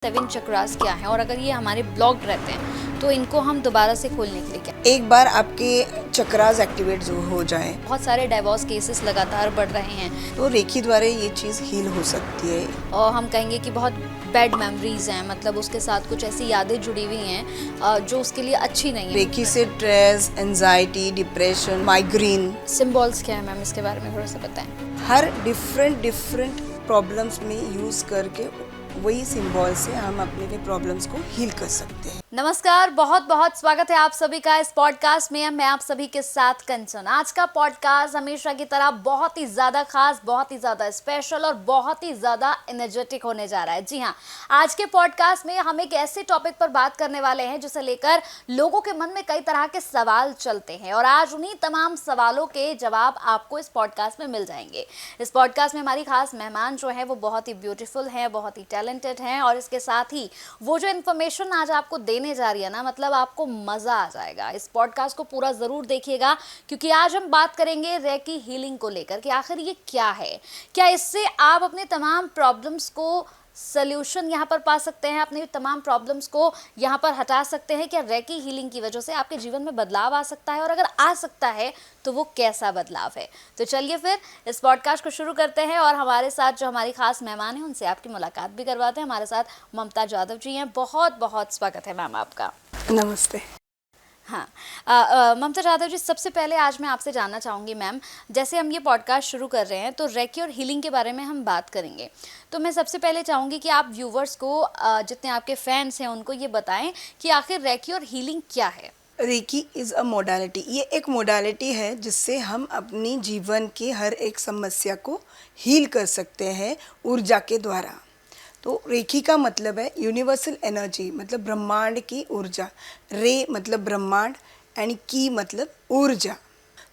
7 चक्रास क्या हैं और अगर ये हमारे ब्लॉक्ड रहते हैं तो इनको हम दोबारा से खोलने के लिए क्या? एक बार आपके चक्रास एक्टिवेट जो हो जाए, बहुत सारे डाइवोर्स केसेस लगातार बढ़ रहे हैं तो रेकी द्वारा ये चीज़ हील हो सकती है। और हम कहेंगे कि बहुत बैड मेमोरीज हैं, मतलब उसके साथ कुछ ऐसी यादें जुड़ी हुई हैं जो उसके लिए अच्छी नहीं है। रेकी से stress, anxiety, depression, migraine, symbols क्या है मैम, इसके बारे में थोड़ा सा बताएं। हर डिफरेंट प्रॉब्लम्स में यूज़ करके वही सिंबल से हम अपने प्रॉब्लम्स को हील कर सकते हैं। नमस्कार, बहुत बहुत स्वागत है आप सभी का इस पॉडकास्ट में। मैं आप सभी के साथ कंचन। आज का पॉडकास्ट हमेशा की तरह बहुत ही ज़्यादा खास, बहुत ही ज़्यादा स्पेशल और बहुत ही ज़्यादा एनर्जेटिक होने जा रहा है। जी हाँ, आज के पॉडकास्ट में हम एक ऐसे टॉपिक पर बात करने वाले हैं जिसे लेकर लोगों के मन में कई तरह के सवाल चलते हैं और आज उन्हीं तमाम सवालों के जवाब आपको इस पॉडकास्ट में मिल जाएंगे। इस पॉडकास्ट में हमारी खास मेहमान जो है वो बहुत ही ब्यूटीफुल हैं, बहुत ही टैलेंटेड हैं और इसके साथ ही वो जो इन्फॉर्मेशन आज आपको देने जा रही है ना, मतलब आपको मजा आ जाएगा। इस पॉडकास्ट को पूरा जरूर देखिएगा क्योंकि आज हम बात करेंगे रेकी हीलिंग को लेकर कि आखिर ये क्या है, क्या इससे आप अपने तमाम प्रॉब्लम्स को सल्यूशन यहाँ पर पा सकते हैं, अपने तमाम प्रॉब्लम्स को यहाँ पर हटा सकते हैं। क्या रेकी हीलिंग की वजह से आपके जीवन में बदलाव आ सकता है और अगर आ सकता है तो वो कैसा बदलाव है? तो चलिए फिर इस पॉडकास्ट को शुरू करते हैं और हमारे साथ जो हमारी खास मेहमान हैं उनसे आपकी मुलाकात भी करवाते हैं। हमारे साथ ममता जादव जी हैं। बहुत बहुत स्वागत है मैम आपका। नमस्ते। हाँ, ममता जादव जी, सबसे पहले आज मैं आपसे जानना चाहूँगी मैम, जैसे हम ये पॉडकास्ट शुरू कर रहे हैं तो रेकी और हीलिंग के बारे में हम बात करेंगे, तो मैं सबसे पहले चाहूँगी कि आप व्यूवर्स को, जितने आपके फैंस हैं उनको ये बताएं कि आखिर रेकी और हीलिंग क्या है। Reiki is a modality. ये एक मोडालिटी है जिससे हम अपनी जीवन की हर एक समस्या को हील कर सकते हैं ऊर्जा के द्वारा। तो रेकी का मतलब है यूनिवर्सल एनर्जी, मतलब ब्रह्मांड की ऊर्जा। रे मतलब ब्रह्मांड एंड की मतलब ऊर्जा।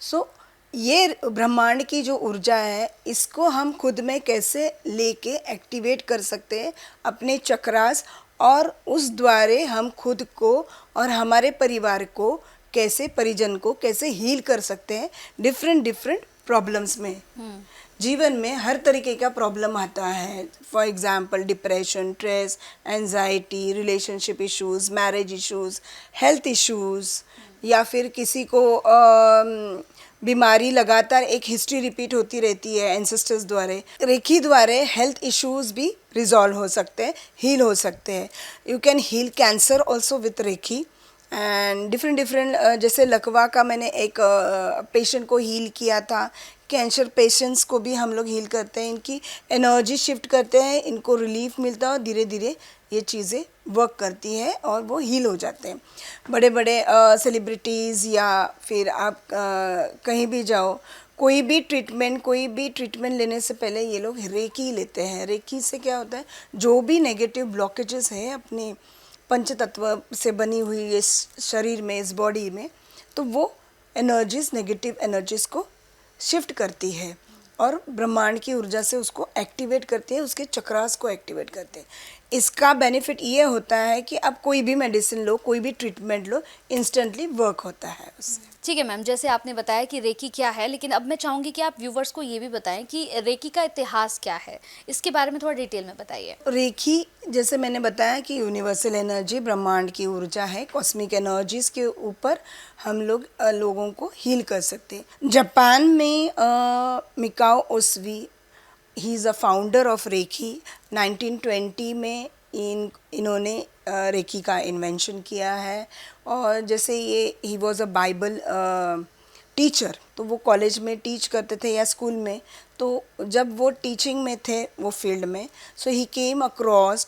सो ये ब्रह्मांड की जो ऊर्जा है इसको हम खुद में कैसे लेके एक्टिवेट कर सकते हैं अपने चक्रास, और उस द्वारे हम खुद को और हमारे परिवार को कैसे, परिजन को कैसे हील कर सकते हैं डिफरेंट प्रॉब्लम्स में। जीवन में हर तरीके का प्रॉब्लम आता है। For example depression, stress, anxiety, relationship issues, marriage issues, health issues, या फिर किसी को बीमारी लगातार एक हिस्ट्री रिपीट होती रहती है एंसेस्टर्स द्वारा। रेकी द्वारा हेल्थ इश्यूज भी रिजॉल्व हो सकते हैं, हील हो सकते हैं। You can heal cancer also with reiki and different जैसे लकवा का मैंने एक पेशेंट को हील किया था। कैंसर पेशेंट्स को भी हम लोग हील करते हैं, इनकी एनर्जी शिफ्ट करते हैं, इनको रिलीफ मिलता है और धीरे धीरे ये चीज़ें वर्क करती है और वो हील हो जाते हैं। बड़े बड़े सेलिब्रिटीज़ या फिर आप कहीं भी जाओ, कोई भी ट्रीटमेंट लेने से पहले ये लोग रेकी लेते हैं। रेकी से क्या होता है, जो भी नेगेटिव ब्लॉकेजेस है अपने पंच तत्व से बनी हुई इस शरीर में, इस बॉडी में, तो वो एनर्जीज, नेगेटिव एनर्जीज को शिफ्ट करती है और ब्रह्मांड की ऊर्जा से उसको एक्टिवेट करती है, उसके चक्रास को एक्टिवेट करते हैं। इसका बेनिफिट ये होता है कि आप कोई भी मेडिसिन लो, कोई भी ट्रीटमेंट लो, इंस्टेंटली वर्क होता है उससे। ठीक है मैम, जैसे आपने बताया कि रेकी क्या है, लेकिन अब मैं चाहूँगी कि आप व्यूवर्स को ये भी बताएं कि रेकी का इतिहास क्या है, इसके बारे में थोड़ा डिटेल में बताइए। रेकी, जैसे मैंने बताया कि यूनिवर्सल एनर्जी, ब्रह्मांड की ऊर्जा है, कॉस्मिक एनर्जीज के ऊपर हम लोग लोगों को हील कर सकते हैं। जापान में Mikao Usui, he is a founder of reiki. 1920 में इन्होंने रेकी का इन्वेंशन किया है। और जैसे ये he was a Bible teacher, तो वो कॉलेज में टीच करते थे या स्कूल में, तो जब वो टीचिंग में थे वो फील्ड में, so he came across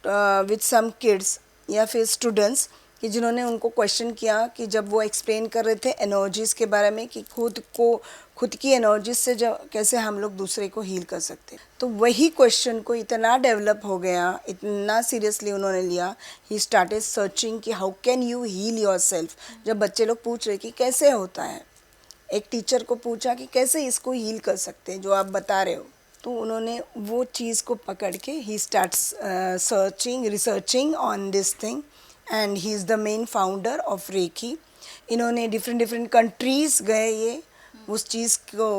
with some kids या फिर स्टूडेंट्स कि जिन्होंने उनको क्वेश्चन किया कि जब वो एक्सप्लेन कर रहे थे एनर्जीज़ के बारे में कि खुद की एनर्जीज से जब कैसे हम लोग दूसरे को हील कर सकते हैं, तो वही क्वेश्चन को इतना डेवलप हो गया, इतना सीरियसली उन्होंने लिया। ही स्टार्टेड सर्चिंग कि how can you heal yourself. जब बच्चे लोग पूछ रहे कि कैसे होता है, एक टीचर को पूछा कि कैसे इसको हील कर सकते हैं जो आप बता रहे हो, तो उन्होंने वो चीज़ को पकड़ के he starts researching on this thing and he is the main founder of reiki. इन्होंने डिफरेंट कंट्रीज़ गए, ये उस चीज़ को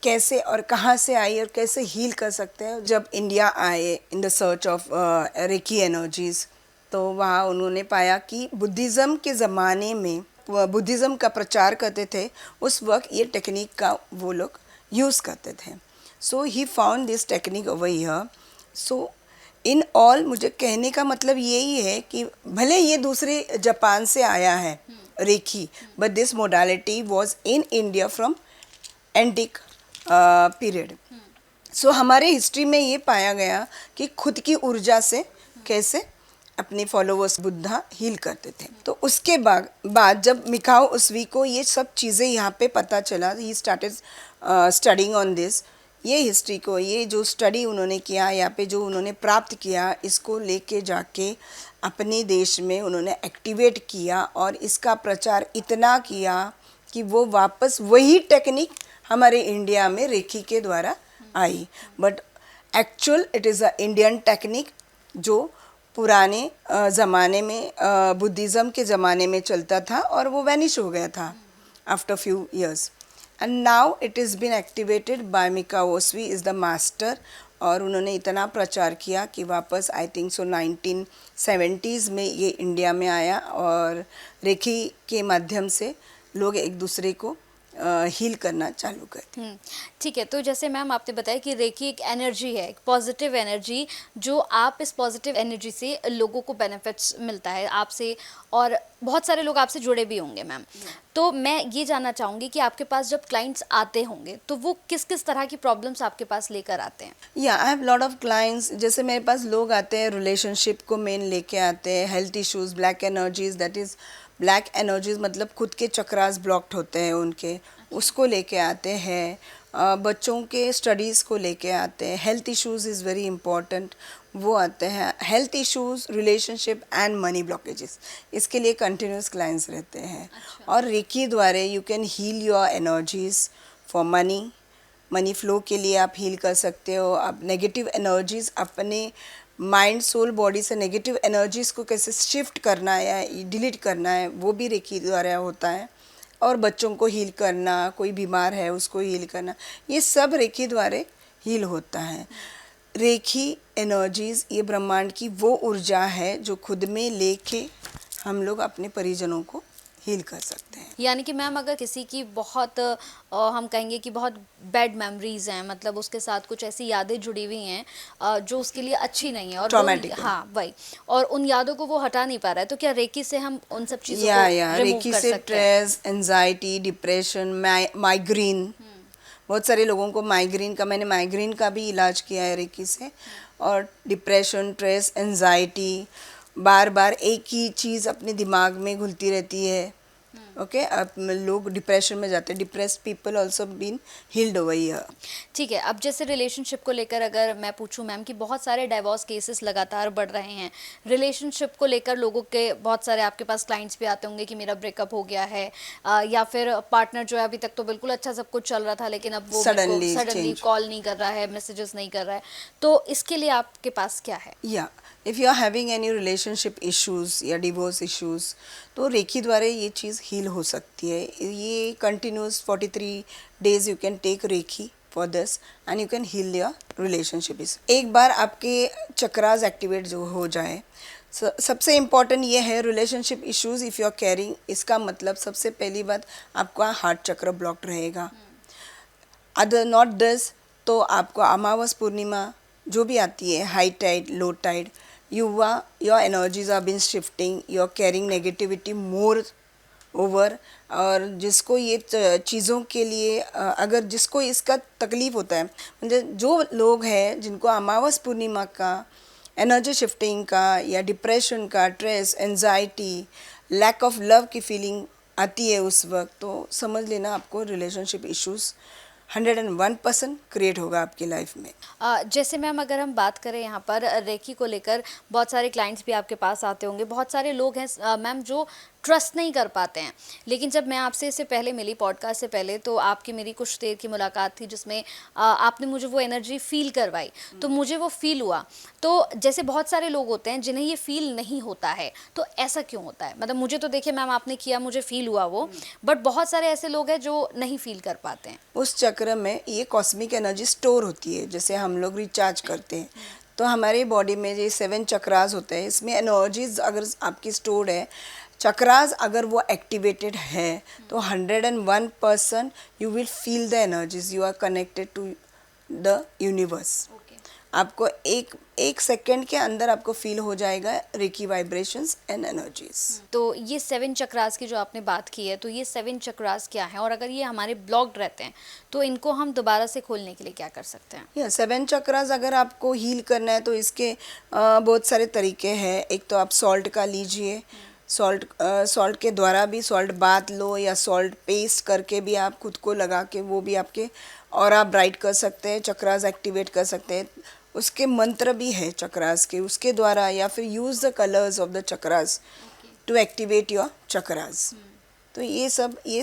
कैसे और कहाँ से आई और कैसे हील कर सकते हैं। जब इंडिया आए in the search of reiki energies, तो वहाँ उन्होंने पाया कि बुद्धिज़्म के ज़माने में बुद्धिज़्म का प्रचार करते थे, उस वक्त ये टेक्निक का वो लोग यूज़ करते थे। So he found this technique over here. So in all मुझे कहने का मतलब यही है कि भले ये दूसरे जापान से आया है reiki, but this modality was in India from antique period. So हमारे हिस्ट्री में ये पाया गया कि खुद की ऊर्जा से कैसे अपने फॉलोवर्स बुद्धा हील करते थे। तो उसके बाद जब मिकाओ उसवी को ये सब चीज़ें यहाँ पे पता चला, he started studying on this. ये हिस्ट्री को, ये जो स्टडी उन्होंने किया, यहाँ पे जो उन्होंने प्राप्त किया, इसको लेके जाके अपने देश में उन्होंने एक्टिवेट किया और इसका प्रचार इतना किया कि वो वापस वही टेक्निक हमारे इंडिया में रेकी के द्वारा आई। But actual it is a Indian technique जो पुराने ज़माने में बुद्धिज़्म के ज़माने में चलता था और वो वैनिश हो गया था after few years. And now it is been activated by Mikao Usui is the master. और उन्होंने इतना प्रचार किया कि वापस आई थिंक सो 1970s में ये इंडिया में आया और रेकी के माध्यम से लोग एक दूसरे को हील करना चालू कर दिया। ठीक है, तो जैसे मैम आपने बताया कि रेकी एक एनर्जी है, एक पॉजिटिव एनर्जी, जो आप इस पॉजिटिव एनर्जी से लोगों को बेनिफिट्स मिलता है आपसे, और बहुत सारे लोग आपसे जुड़े भी होंगे मैम। तो मैं ये जानना चाहूँगी कि आपके पास जब क्लाइंट्स आते होंगे तो वो किस किस तरह की प्रॉब्लम्स आपके पास लेकर आते हैं? या I have lot of clients. जैसे मेरे पास लोग आते हैं रिलेशनशिप को मेन लेके आते हैं, health issues, black energies, that is black energies मतलब खुद के चक्रास ब्लॉक्ड होते हैं उनके, उसको लेके आते हैं। बच्चों के स्टडीज़ को लेके आते हैं। Health issues is very important, वो आते हैं। Health issues, relationship and money blockages, इसके लिए कंटिन्यूस क्लाइंट्स रहते हैं। और रेकी द्वारा you can heal your energies for money flow के लिए आप हील कर सकते हो। आप नेगेटिव एनर्जीज़ अपने माइंड, सोल, बॉडी से नेगेटिव एनर्जीज़ को कैसे शिफ्ट करना है या डिलीट करना है, वो भी रेकी द्वारा होता है। और बच्चों को हील करना, कोई बीमार है उसको हील करना, ये सब रेकी द्वारा हील होता है। रेकी एनर्जीज़ ये ब्रह्मांड की वो ऊर्जा है जो खुद में लेके हम लोग अपने परिजनों को हील कर सकते हैं। यानी कि मैम अगर किसी की बहुत हम कहेंगे कि बहुत बैड मेमोरीज हैं, मतलब उसके साथ कुछ ऐसी यादें जुड़ी हुई हैं जो उसके लिए अच्छी नहीं है, और ट्रॉमेटिक, हाँ वही, और उन यादों को वो हटा नहीं पा रहा है, तो क्या रेकी से हम उन सब चीज़ों को रिमूव रेकी कर से सकते हैं? स्ट्रेस, एंजाइटी, डिप्रेशन, माइग्रेन, बहुत सारे लोगों को मैंने माइग्रेन का भी इलाज किया है रेकी से। और डिप्रेशन, स्ट्रेस, एंजाइटी, बार बार एक ही चीज़ अपने दिमाग में घुलती रहती है, ओके, अब लोग डिप्रेशन में जाते हैं। Depressed people also been healed over here. ठीक है, अब जैसे रिलेशनशिप को लेकर अगर मैं पूछूं मैम कि बहुत सारे डाइवोर्स केसेस लगातार बढ़ रहे हैं, रिलेशनशिप को लेकर लोगों के बहुत सारे आपके पास क्लाइंट्स भी आते होंगे कि मेरा ब्रेकअप हो गया है, या फिर पार्टनर जो है अभी तक तो बिल्कुल अच्छा सब कुछ चल रहा था लेकिन अब वो सडनली कॉल नहीं कर रहा है, मैसेजेस नहीं कर रहा है, तो इसके लिए आपके पास क्या है? या if you are having any relationship issues या डिवोर्स इश्यूज़, तो रेकी द्वारा ये चीज़ हील हो सकती है। ये continuous 43 days you can take reiki for this and you can heal your relationship. एक बार आपके चक्रास एक्टिवेट जो हो जाए, सबसे इम्पॉर्टेंट ये है relationship issues if you are caring, इसका मतलब सबसे पहली बात आपका हार्ट चक्र ब्लॉक्ड रहेगा। अदर नॉट दिस, तो आपको अमावस पूर्णिमा जो भी आती है, high tide, low tide, your energies are been shifting, you're carrying negativity more over। और जिसको ये चीज़ों के लिए अगर जिसको इसका तकलीफ़ होता है, मतलब जो लोग हैं जिनको अमावस पूर्णिमा का, एनर्जी शिफ्टिंग का या डिप्रेशन का, stress, anxiety, lack of love की फीलिंग आती है उस वक्त, तो समझ लेना आपको रिलेशनशिप इश्यूज़ 101% क्रिएट होगा आपकी लाइफ में। जैसे मैम अगर हम बात करें यहाँ पर रेकी को लेकर, बहुत सारे क्लाइंट्स भी आपके पास आते होंगे, बहुत सारे लोग हैं मैम जो ट्रस्ट नहीं कर पाते हैं। लेकिन जब मैं आपसे इससे पहले मिली, पॉडकास्ट से पहले, तो आपकी मेरी कुछ देर की मुलाकात थी जिसमें आपने मुझे वो एनर्जी फ़ील करवाई, तो मुझे वो फ़ील हुआ। तो जैसे बहुत सारे लोग होते हैं जिन्हें ये फ़ील नहीं होता है, तो ऐसा क्यों होता है? मतलब मुझे तो देखिए मैम आपने किया, मुझे फ़ील हुआ वो, बट बहुत सारे ऐसे लोग हैं जो नहीं फ़ील कर पाते हैं। उस चक्र में ये कॉस्मिक एनर्जी स्टोर होती है, जैसे हम लोग रिचार्ज करते हैं। तो हमारे बॉडी में ये 7 चक्रास होते हैं, इसमें एनर्जीज अगर आपकी स्टोर्ड है, चक्रास अगर वो एक्टिवेटेड है, तो 101% you will feel the energies, you are connected to the universe. आपको एक सेकंड के अंदर आपको फील हो जाएगा रेकी वाइब्रेशंस एंड एनर्जीज। तो ये 7 चक्रास की जो आपने बात की है, तो ये 7 चक्रास क्या है, और अगर ये हमारे ब्लॉक्ड रहते हैं तो इनको हम दोबारा से खोलने के लिए क्या कर सकते हैं? या 7 चक्रास अगर आपको हील करना है तो इसके बहुत सारे तरीके हैं। एक तो आप सॉल्ट का लीजिए, सॉल्ट के द्वारा भी, सॉल्ट बाथ लो या सॉल्ट पेस्ट करके भी आप खुद को लगा के वो भी आपके और आप ब्राइट कर सकते हैं, चक्रास एक्टिवेट कर सकते हैं। उसके मंत्र भी है चक्रास के, उसके द्वारा, या फिर use the colours of the chakras to activate your chakras. तो ये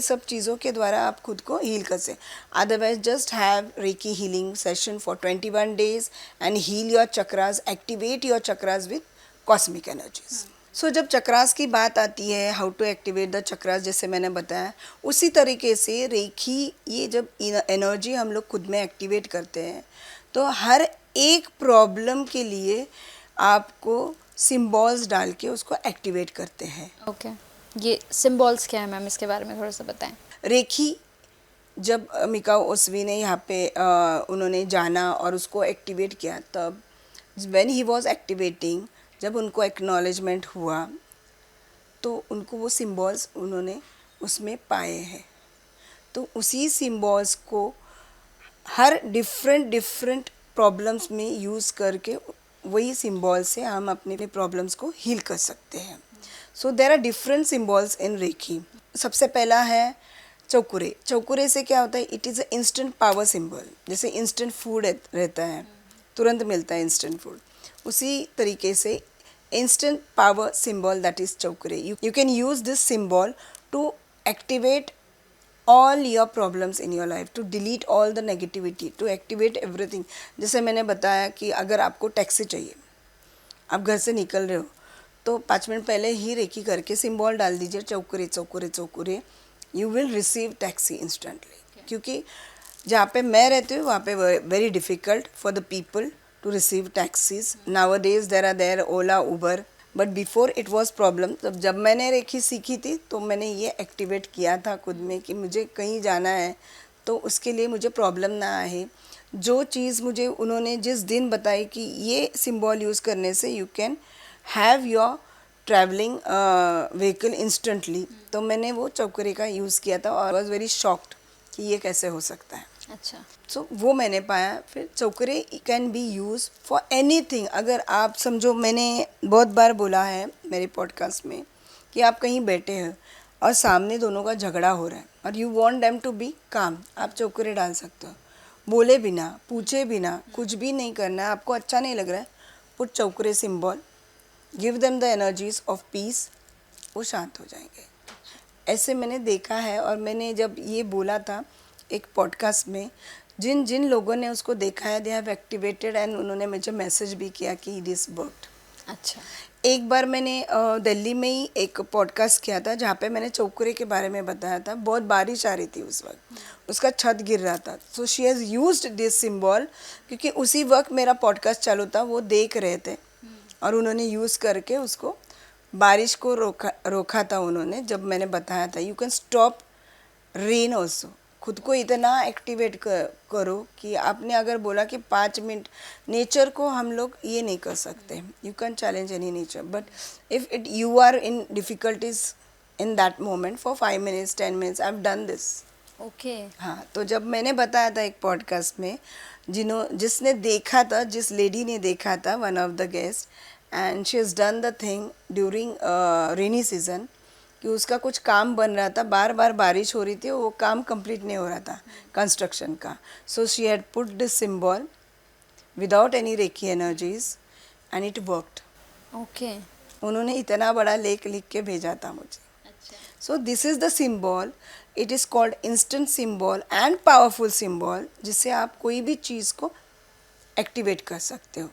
सब चीज़ों के द्वारा आप खुद को हील कर सकते। Otherwise just have reiki healing session for 21 days and heal your chakras, activate your chakras with cosmic energies. So जब चक्रास की बात आती है, how to activate the chakras, जैसे मैंने बताया, उसी तरीके से रेकी, ये जब एनर्जी हम लोग खुद में एक्टिवेट करते हैं तो हर एक प्रॉब्लम के लिए आपको सिम्बॉल्स डाल के उसको एक्टिवेट करते हैं। ओके, ये सिंबल्स क्या है मैम, इसके बारे में थोड़ा सा बताएं। रेखी जब मिकाओ ओसवी ने यहाँ पे उन्होंने जाना और उसको एक्टिवेट किया, तब व्हेन ही वाज एक्टिवेटिंग, जब उनको एक्नॉलेजमेंट हुआ तो उनको वो सिम्बॉल्स उन्होंने उसमें पाए हैं। तो उसी सिम्बॉल्स को हर डिफरेंट प्रॉब्लम्स में यूज़ करके वही सिम्बॉल से हम अपने प्रॉब्लम्स को हील कर सकते हैं। So there are different symbols in reiki. सबसे पहला है चौकुरे। चौकुरे से क्या होता है, it is a instant power symbol. जैसे इंस्टेंट फूड रहता है, तुरंत मिलता है इंस्टेंट फूड, उसी तरीके से instant power symbol, that is chokre. You can use this symbol to activate all your problems in your life, to delete all the negativity, to activate everything. जैसे मैंने बताया कि अगर आपको टैक्सी चाहिए, आप घर से निकल रहे हो, तो 5 मिनट पहले ही रेकी करके सिंबल डाल दीजिए, Cho Ku Rei Cho Ku Rei Cho Ku Rei, you will receive taxi instantly. क्योंकि जहाँ पे मैं रहती हूँ वहाँ पे very difficult for the people to receive taxis. Nowadays there Ola, Uber, but before it was problem. तब जब मैंने रेखी सीखी थी तो मैंने ये एक्टिवेट किया था खुद में कि मुझे कहीं जाना है तो उसके लिए मुझे प्रॉब्लम ना आए। जो चीज़ मुझे उन्होंने जिस दिन बताई कि ये सिंबल यूज़ करने से you can have your travelling vehicle instantly, तो मैंने वो चौकरे का यूज़ किया था और वॉज वेरी शॉक्ड कि ये कैसे हो सकता है। अच्छा, सो वो मैंने पाया। फिर Cho Ku Rei can be use for anything. अगर आप समझो, मैंने बहुत बार बोला है मेरे पॉडकास्ट में कि आप कहीं बैठे हैं और सामने दोनों का झगड़ा हो रहा है और you want them to be calm, आप चौकरे डाल सकते हो, बोले बिना, पूछे बिना, कुछ भी नहीं करना है, आपको अच्छा नहीं लग रहा है, put Cho Ku Rei symbol, give them the energies of peace, वो शांत हो जाएंगे। ऐसे मैंने देखा है। और मैंने जब ये बोला था एक पॉडकास्ट में, जिन जिन लोगों ने उसको देखा है, दे हैव एक्टिवेटेड, एंड उन्होंने मुझे मैसेज भी किया कि इट इज़ वर्कड। अच्छा, एक बार मैंने दिल्ली में ही एक पॉडकास्ट किया था जहाँ पे मैंने चौकुरे के बारे में बताया था। बहुत बारिश आ रही थी उस वक्त, उसका छत गिर रहा था। So she has used this symbol, क्योंकि उसी वक्त मेरा पॉडकास्ट चालू था, वो देख रहे थे और उन्होंने यूज़ करके उसको बारिश को रोका था उन्होंने। जब मैंने बताया था you can stop rain also, खुद को इतना एक्टिवेट करो कि आपने अगर बोला कि 5 मिनट, नेचर को हम लोग ये नहीं कर सकते, you can challenge any nature, but if it you are in difficulties in that moment for 5 minutes 10 minutes, I have done this. Okay, हाँ, तो जब मैंने बताया था एक पॉडकास्ट में, जिसने देखा था, जिस लेडी ने देखा था, one of the guest, and she has done the thing during rainy season, कि उसका कुछ काम बन रहा था, बार बार बारिश हो रही थी, वो काम कंप्लीट नहीं हो रहा था कंस्ट्रक्शन का। So she had put this symbol without any reiki energies and it worked. Okay, उन्होंने इतना बड़ा लेख लिख के भेजा था मुझे। So this is the symbol. It is called instant symbol and powerful symbol, जिससे आप कोई भी चीज़ को एक्टिवेट कर सकते हो.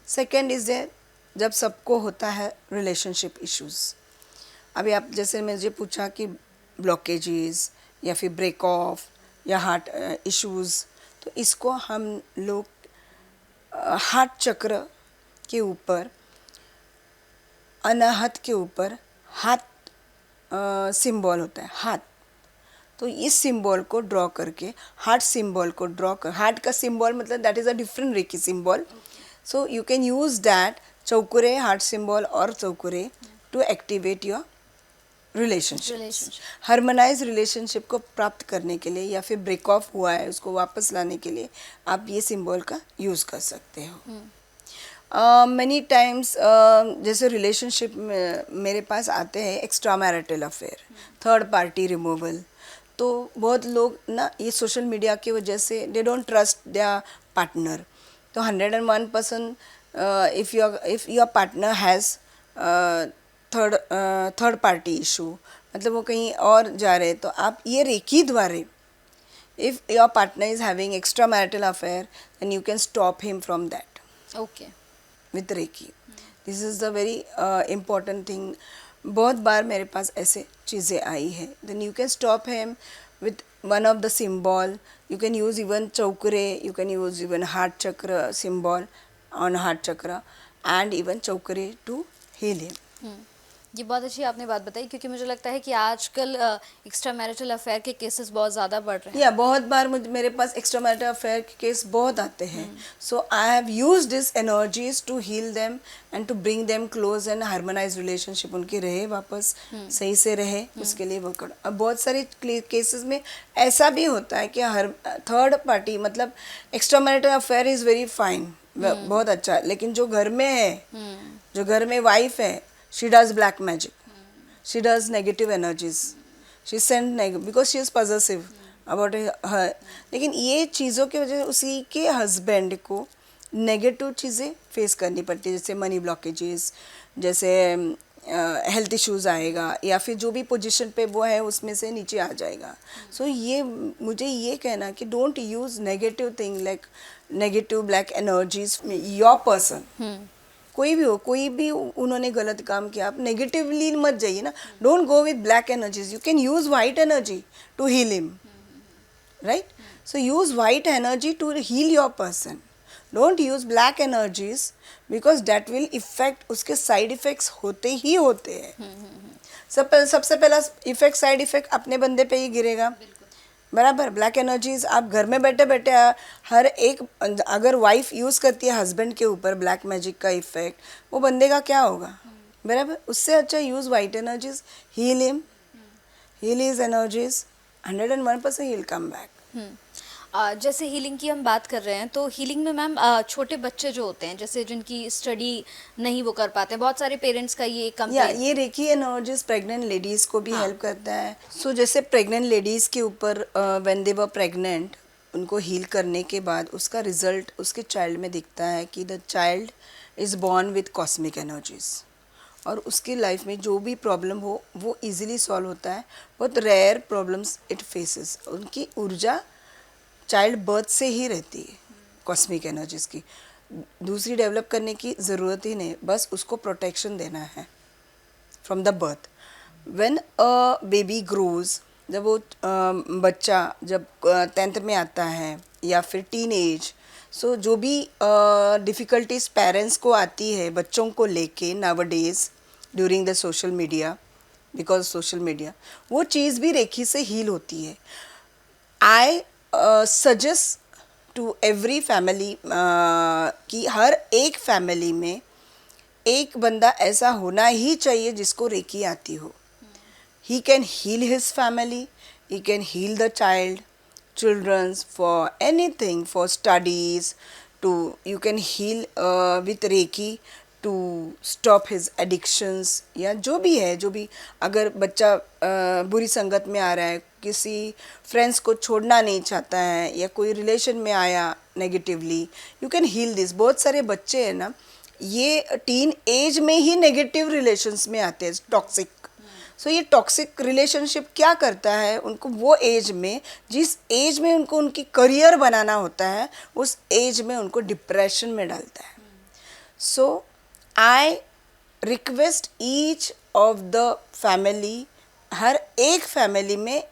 सेकेंड इज देयर, जब सबको होता है रिलेशनशिप इश्यूज. अभी आप जैसे मुझे पूछा कि ब्लॉकेजेस या फिर ब्रेक ऑफ या हार्ट इश्यूज, तो इसको हम लोग हार्ट चक्र के ऊपर, अनाहत के ऊपर हाथ सिंबल होता है, हाथ. तो इस सिंबल को ड्रॉ करके, हार्ट सिंबल को ड्रॉ कर, हार्ट का सिंबल मतलब that is a different reiki symbol. So you can use that Cho Ku Rei heart symbol और Cho Ku Rei to activate your relationship. Harmonise relationship को प्राप्त करने के लिए या फिर ब्रेक ऑफ हुआ है उसको वापस लाने के लिए आप ये सिंबल का यूज़ कर सकते हो. मैनी टाइम्स जैसे रिलेशनशिप में मेरे पास आते हैं extra marital affair, third party removal. तो बहुत लोग ना ये सोशल मीडिया की वजह से they don't trust there partner. तो 101% if your partner has third party issue, मतलब वो कहीं और जा रहे, तो आप ये रेकी द्वारा, if your partner is having extra marital affair then you can stop him from that. Okay. With reiki. This is the very important thing. बहुत बार मेरे पास ऐसे चीज़ें आई है. Then you can stop him with one of the symbol. You can use even Cho Ku Rei, you can use even heart chakra symbol on heart chakra and even Cho Ku Rei to heal him. ये बहुत अच्छी आपने बात बताई, क्योंकि मुझे लगता है कि आजकल एक्स्ट्रा मैरिटल अफेयर के केसेस बहुत ज़्यादा बढ़ रहे हैं. या बहुत बार मेरे पास एक्स्ट्रा मैरिटल अफेयर के केस बहुत आते हैं. So I have used this energies to heal them and to bring them close and harmonise relationship उनकी रहे वापस सही से रहे, उसके लिए वो कर. अब बहुत सारे केसेस में ऐसा भी होता है कि हर थर्ड पार्टी, मतलब extra marital affair is very fine, बहुत अच्छा, लेकिन जो घर में है, जो घर में वाइफ है, she does black magic, she does negative energies, she send because she is possessive about her. लेकिन ये चीज़ों की वजह से उसी के हस्बैंड को नेगेटिव चीज़ें फेस करनी पड़ती है, जैसे मनी ब्लॉकेजेस, जैसे हेल्थ इश्यूज़ आएगा, या फिर जो भी पोजीशन पे वो है उसमें से नीचे आ जाएगा. सो ये मुझे ये कहना कि don't use negative thing like negative black energies your person. कोई भी हो, कोई भी उन्होंने गलत काम किया, आप नेगेटिवली मत जाइए ना. Don't go with black energies. You can use white energy to heal him, right? So use white energy to heal your person. Don't use black energies because that will effect, उसके side effects होते ही होते हैं. सबसे पहला effect, side effect अपने बंदे पे ही गिरेगा, बराबर. ब्लैक एनर्जीज आप घर में बैठे बैठे हर एक, अगर वाइफ यूज़ करती है हस्बैंड के ऊपर ब्लैक मैजिक का इफेक्ट, वो बंदे का क्या होगा, बराबर. उससे अच्छा use white energies, heal him, heal his energies, 101% he will come back. जैसे हीलिंग की हम बात कर रहे हैं, तो हीलिंग में मैम छोटे बच्चे जो होते हैं, जैसे जिनकी स्टडी नहीं वो कर पाते हैं, बहुत सारे पेरेंट्स का ये कंप्लेंट. ये रेकी एनर्जीज प्रेग्नेंट लेडीज़ को भी हेल्प करता है. सो जैसे प्रेग्नेंट लेडीज़ के ऊपर व्हेन दे वर प्रेग्नेंट, उनको हील करने के बाद उसका रिजल्ट उसके चाइल्ड में दिखता है कि the child is born with cosmic energies, और उसकी लाइफ में जो भी प्रॉब्लम हो वो इजीली सॉल्व होता है. बहुत रेयर प्रॉब्लम्स इट फेसेस. उनकी ऊर्जा चाइल्ड बर्थ से ही रहती है, कॉस्मिक एनर्जीज की. दूसरी डेवलप करने की ज़रूरत ही नहीं, बस उसको प्रोटेक्शन देना है from the birth. When a baby grows, जब वो बच्चा जब 10th में आता है या फिर टीन एज, सो जो भी डिफ़िकल्टीज पेरेंट्स को आती है बच्चों को लेके nowadays during the social media, because social media, वो चीज़ भी रेखी से हील होती है. I suggest to every family कि हर एक फैमिली में एक बंदा ऐसा होना ही चाहिए जिसको रेकी आती हो. He can heal his family, he can heal the children's, for anything, for studies, you can heal with Reiki to stop his addictions, या जो भी अगर बच्चा बुरी संगत में आ रहा है, किसी फ्रेंड्स को छोड़ना नहीं चाहता है, या कोई रिलेशन में आया negatively, you can heal this. बहुत सारे बच्चे हैं ना, ये टीन एज में ही नेगेटिव रिलेशंस में आते हैं, टॉक्सिक. सो ये टॉक्सिक रिलेशनशिप क्या करता है, उनको वो एज में, जिस एज में उनको उनकी करियर बनाना होता है, उस एज में उनको डिप्रेशन में डालता है. So I request each of the family, हर एक फैमिली में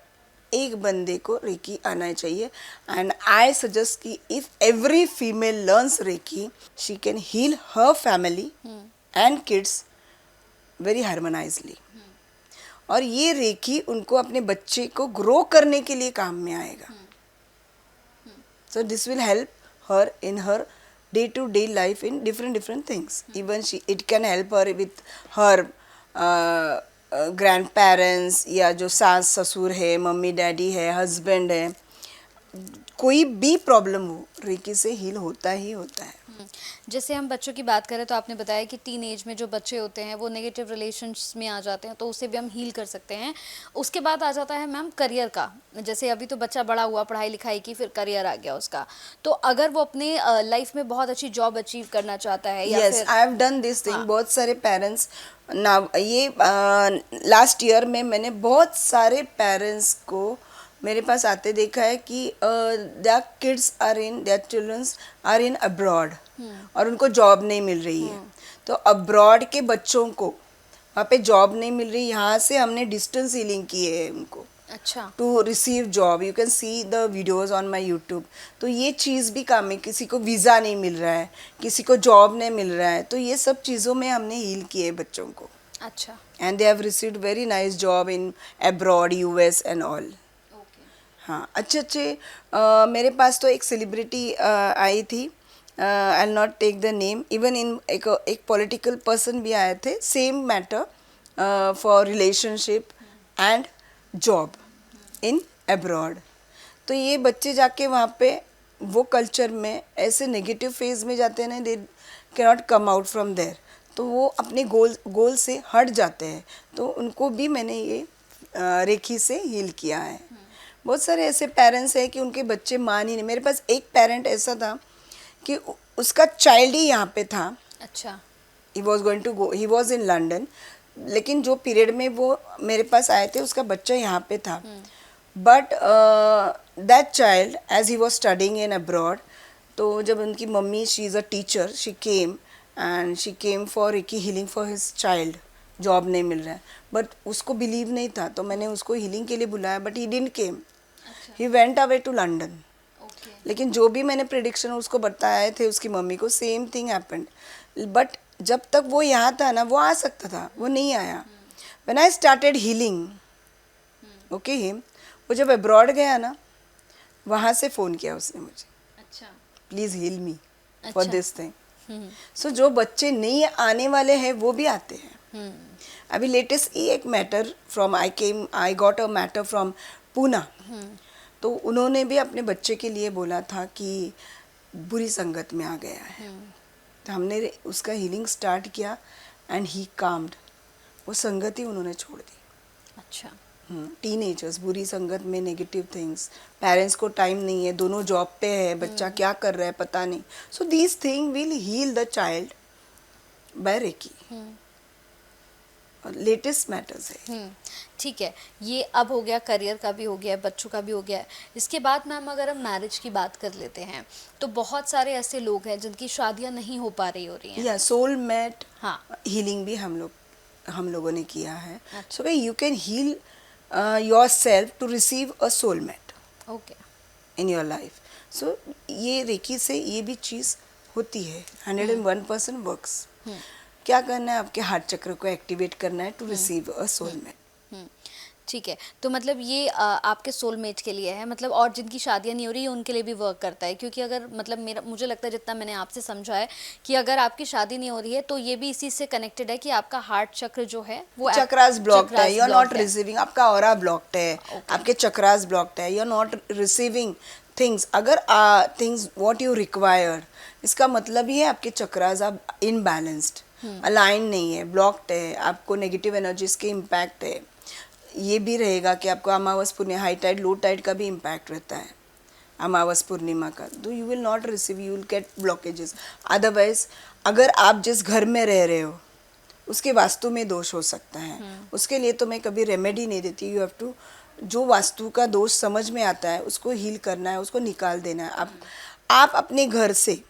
एक बंदे को रेकी आना चाहिए. एंड आई सजेस्ट कि if every female learns reiki, she can heal her family and kids very harmoniously. और ये रेकी उनको अपने बच्चे को ग्रो करने के लिए काम में आएगा. So this will help her in her day-to-day life in different things. Even it can help her with her grandparents, या जो सास ससुर है, मम्मी डैडी है, हस्बैंड है, कोई भी प्रॉब्लम हो, रेकी से हील होता ही होता है. जैसे हम बच्चों की बात करें तो आपने बताया कि टीन एज में जो बच्चे होते हैं वो नेगेटिव रिलेशंस में आ जाते हैं, तो उसे भी हम हील कर सकते हैं. उसके बाद आ जाता है मैम करियर का. जैसे अभी तो बच्चा बड़ा हुआ, पढ़ाई लिखाई की, फिर करियर आ गया उसका, तो अगर वो अपने लाइफ में बहुत अच्छी जॉब अचीव करना चाहता है या yes, I have done this thing. बहुत सारे पेरेंट्स ना, ये लास्ट ईयर में मैंने बहुत सारे पेरेंट्स को मेरे पास आते देखा है कि their kids are in, their childrens are in abroad, और उनको जॉब नहीं मिल रही है. तो अब्रॉड के बच्चों को वहाँ पे जॉब नहीं मिल रही, यहाँ से हमने डिस्टेंस हीलिंग की है उनको. अच्छा. To receive job, you can see the videos on my YouTube. तो ये चीज़ भी काम है. किसी को वीज़ा नहीं मिल रहा है, किसी को जॉब नहीं मिल रहा है, तो ये सब चीज़ों में हमने हील किए बच्चों को. अच्छा. And they have received very nice job in abroad, US and all. हाँ, अच्छे मेरे पास तो एक सेलिब्रिटी आई थी, I not take the name. Even in एक पॉलिटिकल पर्सन भी आए थे, same matter for relationship and job in abroad. तो ये बच्चे जाके वहाँ पे वो कल्चर में ऐसे नेगेटिव फेज में जाते हैं ना, they can not come out from there. तो वो अपने गोल से हट जाते हैं. तो उनको भी मैंने ये रेखी से हील किया है. बहुत सारे ऐसे पेरेंट्स हैं कि उनके बच्चे मान ही नहीं. मेरे पास एक पेरेंट ऐसा था कि उसका चाइल्ड ही यहाँ पे था. अच्छा. He was going to go, he was in London, लेकिन जो पीरियड में वो मेरे पास आए थे उसका बच्चा यहाँ पे था. But that child age he was studying in abroad, तो जब उनकी mummy, she is a teacher, she came and she came for reiki healing for his child. Job नहीं मिल रहा है, बट उसको बिलीव नहीं था, तो मैंने उसको हीलिंग के लिए बुलाया, but he didn't came. He went away to London. लेकिन जो भी मैंने प्रिडिक्शन उसको बताए थे उसकी मम्मी को, सेम थिंग हैपेंड. बट जब तक वो यहाँ था ना, वो आ सकता था, वो नहीं आया. When I started healing okay him, वो जब अब्रॉड गया ना, वहाँ से फ़ोन किया उसने मुझे, अच्छा, please heal me for this thing. So जो बच्चे नहीं आने वाले हैं वो भी आते हैं. अभी लेटेस्ट एक matter from I got a matter from Poona. तो उन्होंने भी अपने बच्चे के लिए बोला था कि बुरी संगत में आ गया है. तो हमने उसका हीलिंग स्टार्ट किया एंड ही काम्ड. वो संगत ही उन्होंने छोड़ दी. अच्छा. टीनेजर्स, बुरी संगत में, नेगेटिव थिंग्स, पेरेंट्स को टाइम नहीं है, दोनों जॉब पे है, बच्चा क्या कर रहा है पता नहीं. So these thing will heal the child by reiki. Latest matters है. ठीक है, ये अब हो गया, करियर का भी हो गया, बच्चों का भी हो गया. इसके बाद मैम अगर हम मैरिज की बात कर लेते हैं तो बहुत सारे ऐसे लोग हैं जिनकी शादियां नहीं हो पा रही हो रही हैं. या सोलमेट हाँ. हीलिंग भी हम लोगों ने किया है. So you can heal yourself to receive a soulmate okay in your life. So ये रेकी से ये भी चीज़ होती है. 101% वर्क्स. क्या करना है, आपके हार्ट चक्र को एक्टिवेट करना है टू रिसीव अ सोलमेट. ठीक है, तो मतलब ये आपके सोलमेट के लिए है, मतलब और जिनकी शादियां नहीं हो रही है उनके लिए भी वर्क करता है. क्योंकि अगर मतलब मुझे लगता है, जितना मैंने आपसे समझा है, कि अगर आपकी शादी नहीं हो रही है तो ये भी इसी से कनेक्टेड है कि आपका हार्ट चक्र जो है वो चक्रास ब्लॉक्ड है, यू आर नॉट रिसीविंग. आपका ऑरा ब्लॉक्ड है, आपके चक्रास ब्लॉक्ड है, you are not receiving things. अगर थिंग्स व्हाट यू रिक्वायर्ड, इसका मतलब ही है आपके चक्रास आप इनबैलेंस्ड, अलाइन नहीं है, ब्लॉक्ड है, आपको नेगेटिव एनर्जीज के इम्पैक्ट है. ये भी रहेगा कि आपको अमावस पूर्णिमा, हाई टाइड लो टाइड का भी इम्पैक्ट रहता है, अमावस पूर्णिमा का. तो you will not receive, you will get blockages. Otherwise अगर आप जिस घर में रह रहे हो उसके वास्तु में दोष हो सकता है। उसके लिए तो मैं कभी रेमेडी नहीं देती। यू हैव टू, जो वास्तु का दोष समझ में आता है उसको हील करना है, उसको निकाल देना है। आप अपने घर से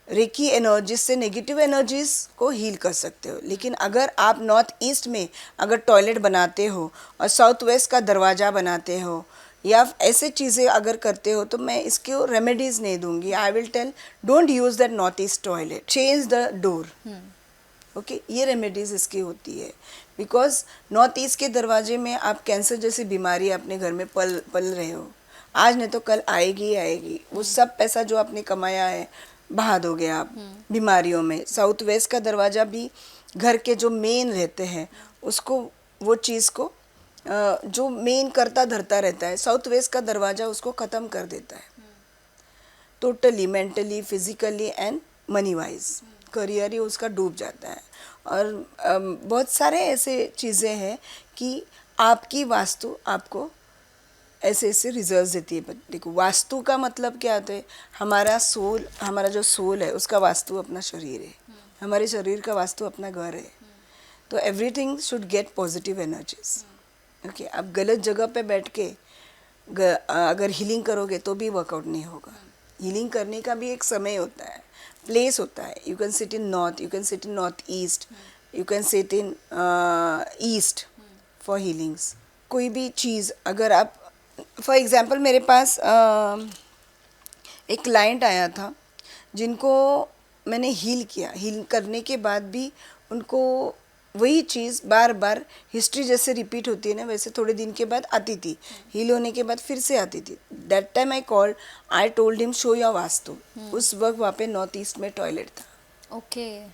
रेकी एनर्जीज से नेगेटिव एनर्जीज को हील कर सकते हो। लेकिन अगर आप नॉर्थ ईस्ट में अगर टॉयलेट बनाते हो और साउथ वेस्ट का दरवाज़ा बनाते हो या ऐसे चीज़ें अगर करते हो तो मैं इसके रेमेडीज़ नहीं दूंगी। I will tell don't use that north east toilet, change the door. Okay, ये रेमेडीज़ इसकी होती है। बिकॉज नॉर्थ ईस्ट के दरवाजे में आप कैंसर जैसी बीमारी अपने घर में पल रहे हो, आज नहीं तो कल आएगी ही आएगी। वो सब पैसा जो आपने कमाया है बहा दोगे आप बीमारियों में। साउथ वेस्ट का दरवाज़ा भी घर के जो मेन रहते हैं उसको, वो चीज़ को जो मेन करता धरता रहता है, साउथ वेस्ट का दरवाज़ा उसको ख़त्म कर देता है totally, mentally, physically and money wise. Career ही उसका डूब जाता है। और बहुत सारे ऐसे चीज़ें हैं कि आपकी वास्तु आपको ऐसे ऐसे रिजल्ट्स देती है। देखो, वास्तु का मतलब क्या होता है? हमारा सोल, हमारा जो सोल है उसका वास्तु अपना शरीर है, हमारे शरीर का वास्तु अपना घर है। तो everything should get positive energies. Okay, आप गलत जगह पे बैठ के अगर हीलिंग करोगे तो भी वर्कआउट नहीं होगा। हीलिंग करने का भी एक समय होता है, प्लेस होता है। You can sit in north, you can sit in north east, you can sit in east for healings. कोई भी चीज़ अगर आप, फॉर एग्ज़ाम्पल मेरे पास एक क्लाइंट आया था जिनको मैंने हील किया। हील करने के बाद भी उनको वही चीज़ बार बार हिस्ट्री जैसे रिपीट होती है ना, वैसे थोड़े दिन के बाद आती थी। हील होने के बाद फिर से आती थी। That time I told him show your vastu. उस वक्त वहाँ पे नॉर्थ ईस्ट में टॉयलेट था। Okay.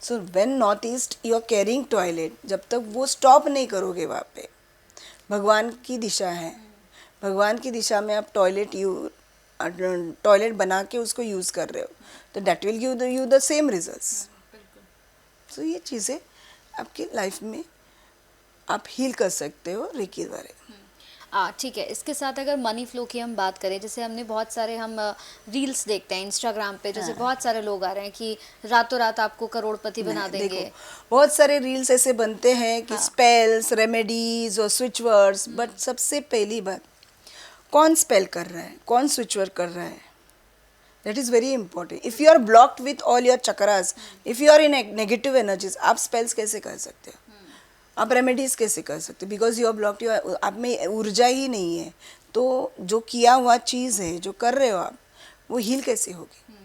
So when north east you are carrying toilet, जब तक वो स्टॉप नहीं करोगे वहाँ पे, भगवान की दिशा है, भगवान की दिशा में आप टॉयलेट बना के उसको यूज़ कर रहे हो, तो that will give you the same results. तो ये चीज़ें आपकी लाइफ में आप हील कर सकते हो रेकी द्वारा। ठीक है। इसके साथ अगर मनी फ्लो की हम बात करें, जैसे हमने बहुत सारे हम रील्स देखते हैं इंस्टाग्राम पे, जैसे बहुत सारे लोग आ रहे हैं कि रातों रात आपको करोड़पति बना देंगे। देखो, बहुत सारे रील्स ऐसे बनते हैं कि स्पेल्स, रेमेडीज और स्विच वर्ड्स। बट सबसे पहली बात, कौन स्पेल कर रहा है, कौन स्विच वर्ड कर रहा है, that is very important. If you are blocked with all your chakras, if you are in negative energies, आप स्पेल्स कैसे कर सकते हो, आप रेमेडीज कैसे कर सकते हो? बिकॉज यू आर ब्लॉक्ड, आप में ऊर्जा ही नहीं है। तो जो किया हुआ चीज़ है, जो कर रहे हो आप, वो हील कैसे होगी?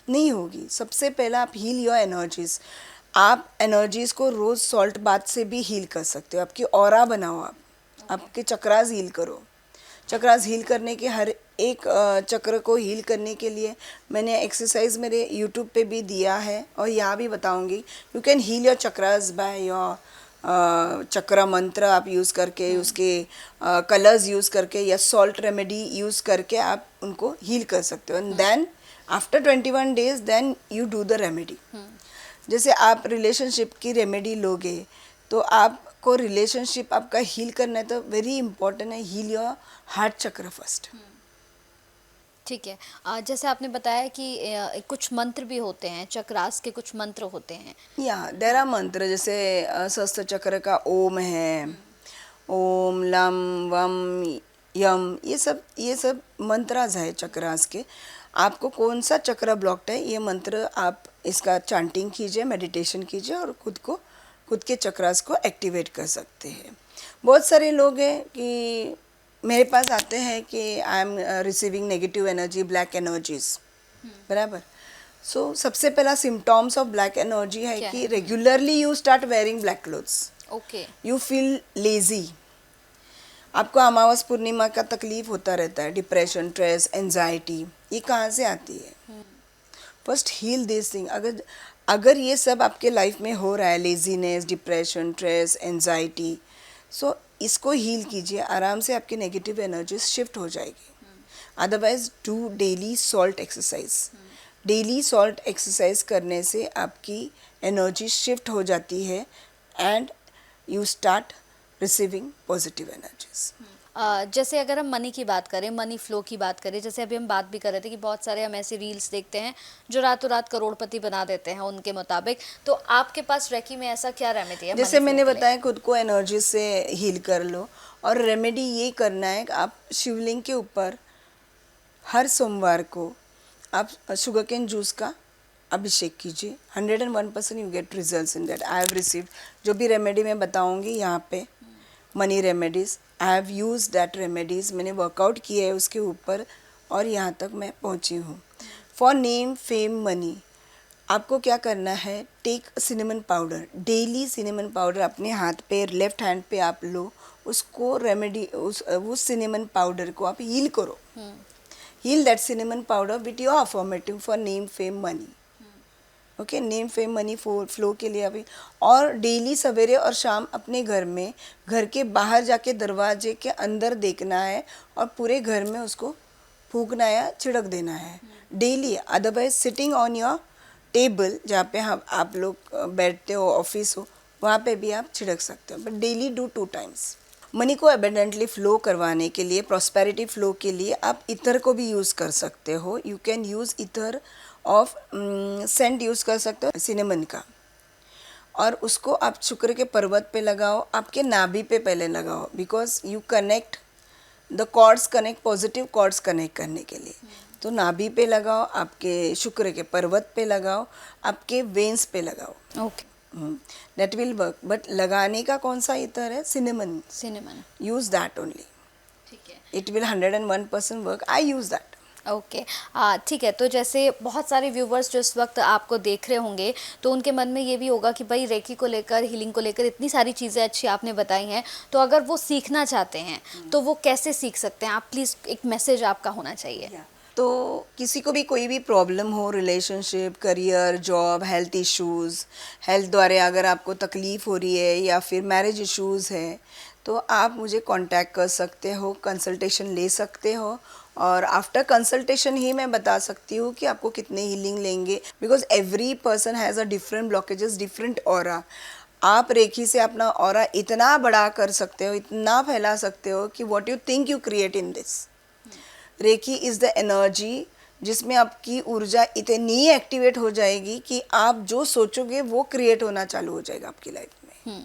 नहीं होगी। सबसे पहला आप हील योर एनर्जीज। आप एनर्जीज को रोज़ सॉल्ट बाथ से भी हील कर सकते हो। आपकी ऑरा बनाओ, आप आपके चक्रास हील करो। चक्रास हील करने के हर एक चक्र को हील करने के लिए मैंने एक्सरसाइज मेरे यूट्यूब पे भी दिया है और यहाँ भी बताऊंगी। You can heal your chakras by your chakra mantra आप यूज़ करके, उसके कलर्स यूज़ करके या सॉल्ट रेमेडी यूज़ करके आप उनको हील कर सकते हो। And then after 21 days then you do the remedy. जैसे आप रिलेशनशिप की रेमेडी लोगे तो आपको रिलेशनशिप आपका हील करना है, तो वेरी इंपॉर्टेंट है हील योर हार्ट चक्र फर्स्ट। ठीक है। जैसे आपने बताया कि कुछ मंत्र भी होते हैं, चक्रास के कुछ मंत्र होते हैं। या देयर आर मंत्र, जैसे सहस्त्र चक्र का ओम है, ओम लम वम यम, ये सब मंत्रास है चक्रास के। आपको कौन सा चक्र ब्लॉक्ड है, ये मंत्र आप इसका चांटिंग कीजिए, मेडिटेशन कीजिए और खुद के चक्रास को एक्टिवेट कर सकते हैं। बहुत सारे लोग हैं कि मेरे पास आते हैं कि I am receiving negative energy, black energies, बराबर। सो सबसे पहला सिम्टम्स ऑफ ब्लैक एनर्जी है कि regularly you start wearing black clothes. Okay. You feel lazy, आपको अमावस पूर्णिमा का तकलीफ होता रहता है, डिप्रेशन, स्ट्रेस, एंजाइटी, ये कहाँ से आती है? First heal this thing. अगर ये सब आपके लाइफ में हो रहा है, laziness, depression, stress, anxiety, so इसको हील कीजिए, आराम से आपकी नेगेटिव एनर्जी शिफ्ट हो जाएगी। Otherwise do daily salt exercise. Daily salt exercise करने से आपकी एनर्जी शिफ्ट हो जाती है and you start receiving positive energies. जैसे अगर हम मनी की बात करें, मनी फ्लो की बात करें, जैसे अभी हम बात भी कर रहे थे कि बहुत सारे हम ऐसी रील्स देखते हैं जो रातों रात करोड़पति बना देते हैं उनके मुताबिक। तो आपके पास रेकी में ऐसा क्या रेमेडी है जैसे मनी फ्लो मैंने के लिए? बताया खुद को एनर्जी से हील कर लो। और रेमेडी ये करना है कि आप शिवलिंग के ऊपर हर सोमवार को आप शुगर केन जूस का अभिषेक कीजिए। 101% you get results in that. I have received जो भी रेमेडी मैं बताऊंगी यहाँ पे, money remedies, I have use that remedies. मैंने वर्कआउट किया है उसके ऊपर और यहाँ तक मैं पहुँची हूँ। फॉर नेम फेम मनी, आपको क्या करना है, take cinnamon powder, daily cinnamon powder अपने हाथ पे, लेफ्ट हैंड पे आप लो, उसको रेमेडी उस सिनेमन पाउडर को आप हील करो। Heal that cinnamon powder with your affirmative for name fame money. Okay, name fame money flow के लिए अभी। और डेली सवेरे और शाम अपने घर में, घर के बाहर जाके दरवाजे के अंदर देखना है और पूरे घर में उसको फूकना या छिड़क देना है daily. Otherwise sitting on your table, जहाँ पे हम आप लोग बैठते हो, ऑफिस हो, वहाँ पे भी आप छिड़क सकते हो, but daily do 2 times. Money को एबेंडेंटली फ्लो करवाने के लिए, प्रॉस्पेरिटी फ्लो के लिए आप इतर को भी यूज़ कर सकते हो। यू कैन यूज़ इतर ऑफ सेंट यूज़ कर सकते हो सिनेमन का, और उसको आप शुक्र के पर्वत पे लगाओ, आपके नाभि पे पहले लगाओ, because you connect the cords, connect positive cords connect करने के लिए। तो नाभि पे लगाओ, आपके शुक्र के पर्वत पे लगाओ, आपके वेन्स पे लगाओ। Okay, that will work. But लगाने का कौन सा इतर है? Cinnamon. Cinnamon, use that only, ठीक है। It will 101% work. I use that. Okay, ठीक है। तो जैसे बहुत सारे व्यूवर्स जो इस वक्त आपको देख रहे होंगे, तो उनके मन में ये भी होगा कि भाई रेकी को लेकर, हीलिंग को लेकर इतनी सारी चीज़ें अच्छी आपने बताई हैं, तो अगर वो सीखना चाहते हैं तो वो कैसे सीख सकते हैं? आप प्लीज़ एक मैसेज आपका होना चाहिए। तो किसी को भी कोई भी प्रॉब्लम हो, relationship, career, job, health issues, health द्वारा अगर आपको तकलीफ़ हो रही है या फिर मैरिज इश्यूज़ है, तो आप मुझे कांटेक्ट कर सकते हो, कंसल्टेशन ले सकते हो, और आफ्टर कंसल्टेशन ही मैं बता सकती हूँ कि आपको कितने हीलिंग लेंगे, because every person has a different blockages, different aura. आप रेखी से अपना ऑरा इतना बड़ा कर सकते हो, इतना फैला सकते हो कि what you think you create in this. Reiki is the energy जिसमें आपकी ऊर्जा इतनी एक्टिवेट हो जाएगी कि आप जो सोचोगे वो क्रिएट होना चालू हो जाएगा आपकी लाइफ में।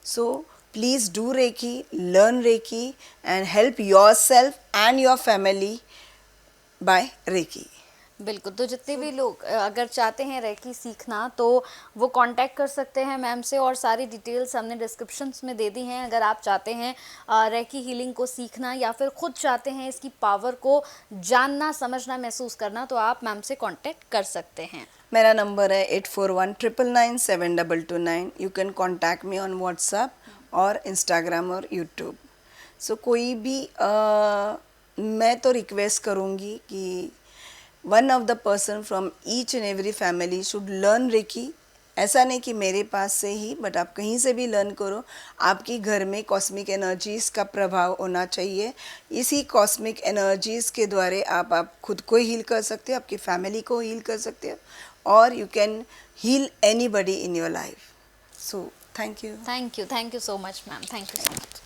So please do reiki, learn reiki and help yourself and your family by reiki. बिल्कुल, तो जितने भी लोग अगर चाहते हैं रेकी सीखना, तो वो कांटेक्ट कर सकते हैं मैम से, और सारी डिटेल्स हमने डिस्क्रिप्शंस में दे दी हैं। अगर आप चाहते हैं रेकी हीलिंग को सीखना, या फिर खुद चाहते हैं इसकी पावर को जानना, समझना, महसूस करना, तो आप मैम से कांटेक्ट कर सकते हैं। मेरा नंबर है 8419997229। You can contact me on WhatsApp और इंस्टाग्राम और यूट्यूब। सो कोई भी मैं तो रिक्वेस्ट करूँगी कि one of the person from each and every family should learn reiki. ऐसा नहीं कि मेरे पास से ही, बट आप कहीं से भी लर्न करो। आपके घर में कॉस्मिक एनर्जीज़ का प्रभाव होना चाहिए। इसी कॉस्मिक एनर्जीज़ के द्वारा आप खुद को हील कर सकते हो, आपकी फैमिली को हील कर सकते हो, और you can heal anybody in your life. So thank you thank you so much ma'am, thank you so much.